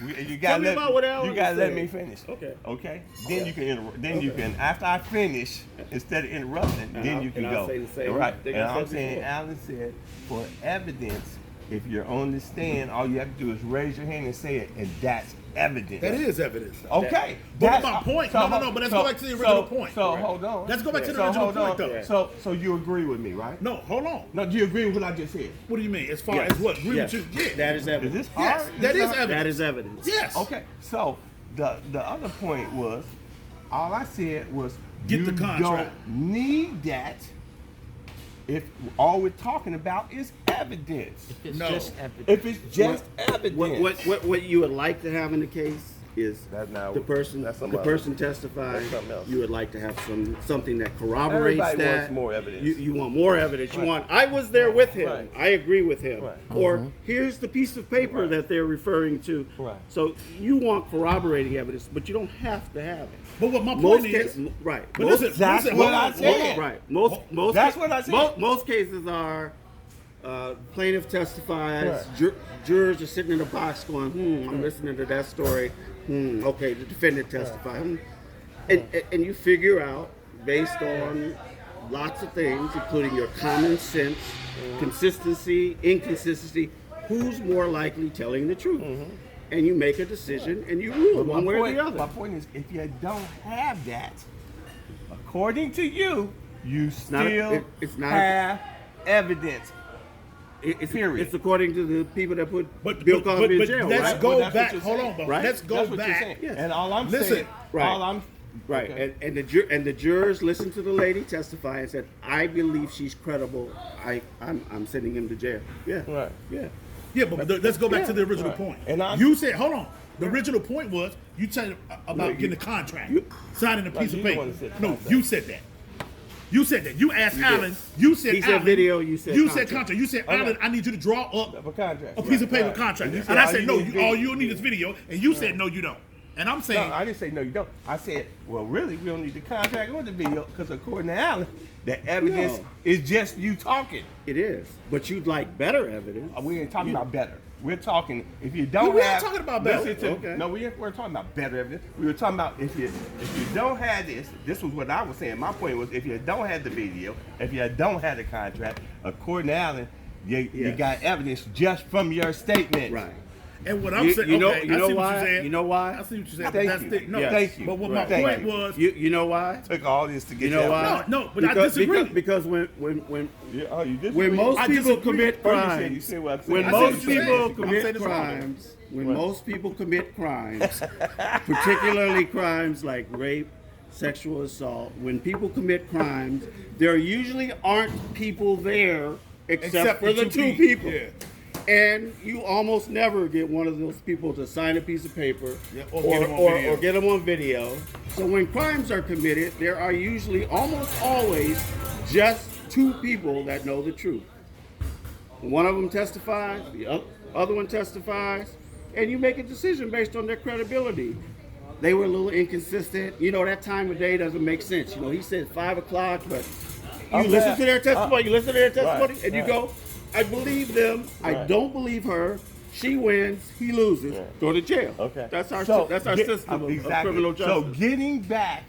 You Tell me about what Alan You gotta let said. me finish. Okay. Okay. Then you can. Then you can. After I finish, instead of interrupting, then you can and go. I'll say the same right. thing And I said I'm saying, before. Alan said, for evidence, if you're on the stand, all you have to do is raise your hand and say it, and that's evidence. That is evidence. Okay. But my point. No. But let's go back to the original point. So hold on. Let's go back to the original point, though. So you agree with me, right? No, hold on. No, do you agree with what I just said? What do you mean? As far as what? Agree with you? Yeah. That is evidence. Is this hard? Yes, that is evidence. That is evidence. Yes. Okay. So the other point was, all I said was, Get you the contract. don't need that if all we're talking about is evidence. If it's No. just evidence. If it's just evidence. What you would like to have in the case is That now- the person that's something testified. That's something else. You would like to have something that corroborates Everybody that. wants more evidence. You want more evidence. You want, I was there with him. Right. I agree with him. Right. Or here's the piece of paper Right. that they're referring to. Right. So you want corroborating evidence, but you don't have to have it. But what my point Most is, cases, right? but most, listen, That's listen, what hold I on, said. hold on. right. Most. That's what I said. Most cases are plaintiff testifies. Right. Jurors are sitting in a box going, I'm listening to that story. Okay, the defendant testified. And you figure out, based on lots of things, including your common sense, consistency, inconsistency, who's more likely telling the truth. And you make a decision and you rule But one way or the my other. point is, if you don't have that, according to you, you still it's not- have evidence. Period. It's according to the people that put But Bill Cosby in jail, let's right? go Well, that's what back. you're Hold saying. on, bro. Right? Let's go That's what you're back. saying. Yes. And all I'm Listen. saying, Right. all I'm Right, okay. and the jurors listened to the lady testify and said, "I believe she's credible. I'm sending him to jail." Yeah, Right. Yeah, Yeah, but let's go back Yeah. to the original Right. point. And I'm- You said, hold on. The original point was you said about getting a contract, signing a piece you of the paper. one that said No, contract. you said that. You said that. You asked You Alan. did. You said He said Alan, video, you said contract. contract. You said Okay. Alan, I need you to draw up a contract. a piece of paper Right. contract. you And I all said, you no, need is all video. you need is video. And you said, no, you don't. And I'm No, saying, I didn't say no, you don't. I said, well, really, we don't need the contract or the video because according to Alan, the evidence No. is just you talking. it is. But you'd like better evidence. We ain't talking about better. We're talking if you don't we are have. talking about better. listen to- Okay. No, we're talking about better evidence. We were talking about if you don't have this. This was what I was saying. My point was if you don't have the video, if you don't have the contract, according to Alan, you Yes. got evidence just from your statement. Right. and what I'm saying, You know, okay, you I know see what why? you're saying. You know why? I see what you're saying. Thank That's you. the, no, Yes. Thank you. But what Right. my point Thank you. was, You know why? Took all this to get You know that why? point. no, but I disagree. Because when Yeah, oh, you disagree? when most I people disagree. commit Oh, you crimes, said what I'm saying. when I most see what you're people saying. I'm saying commit it's wrong. crimes, when Right. most people commit crimes, particularly crimes like rape, sexual assault, when people commit crimes, there usually aren't people there except for the two people. Yeah. And you almost never get one of those people to sign a piece of paper Yeah, or get 'em on video. or get them on video. So when crimes are committed, there are usually almost always just two people that know the truth. One of them testifies, the other one testifies, and you make a decision based on their credibility. They were a little inconsistent. You know, that time of day doesn't make sense. You know, he said 5 o'clock, but you I'm listen glad- to their testimony, you listen to their testimony, Right, and you right. go, I believe them, I Right. don't believe her. She wins, he loses, go to jail. Okay. That's our So, system of criminal justice. So getting back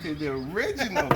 to the original,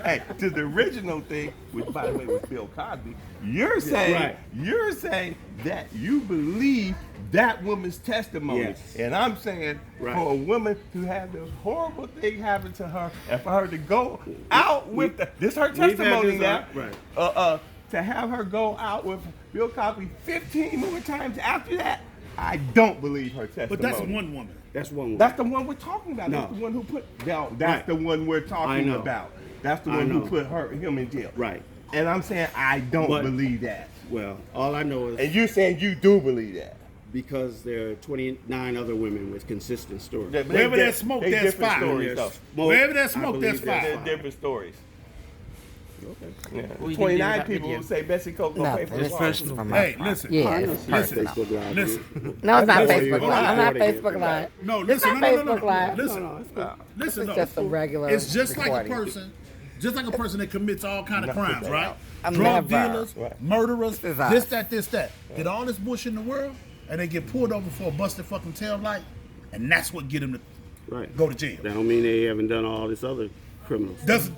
hey, to the original thing, which by the way was Bill Cosby. You're saying that you believe that woman's testimony, Yes. and I'm saying Right. for a woman to have this horrible thing happen to her, and for her to go out with this her we've had testimony this, now, right. to have her go out with Bill Cosby 15 more times after that, I don't believe her testimony. But that's one woman. That's one way. That's the one we're talking about. No. That's the one who put. No, that's Right. the one we're I talking know. about. That's the I one who know. put him in jail. Right. And I'm saying I don't But- believe that. Well, all I know is And you're saying you do believe that. because there are 29 other women with consistent stories. But Wherever they- there's smoke, they there's different fire. Stories, though. Wherever there's I smoke, there's believe fire. They're different stories. Okay. Yeah. Well, you 29 can do people that will say Bessie Coke gonna pay Nothing. for the It's song. personal from my Hey, part. listen. Yeah, I know it's it's personal. Facebook Live. Listen. No, it's not Listen, Facebook hold Live. on, I'm not hold on. Facebook Live. No, It's listen. not No, Facebook Live. Listen. No, it's cool. Listen. It's no. just a regular It's just like a recording. person. Just like a person that commits all kind of crimes, right? I'm Drug never. dealers, Right. murderers, This is us. this, that. Did all this bullshit in the world, and they get pulled over for a busted fucking tail light, and that's what get them to Right. go to jail. That don't mean they haven't done all this other criminal stuff.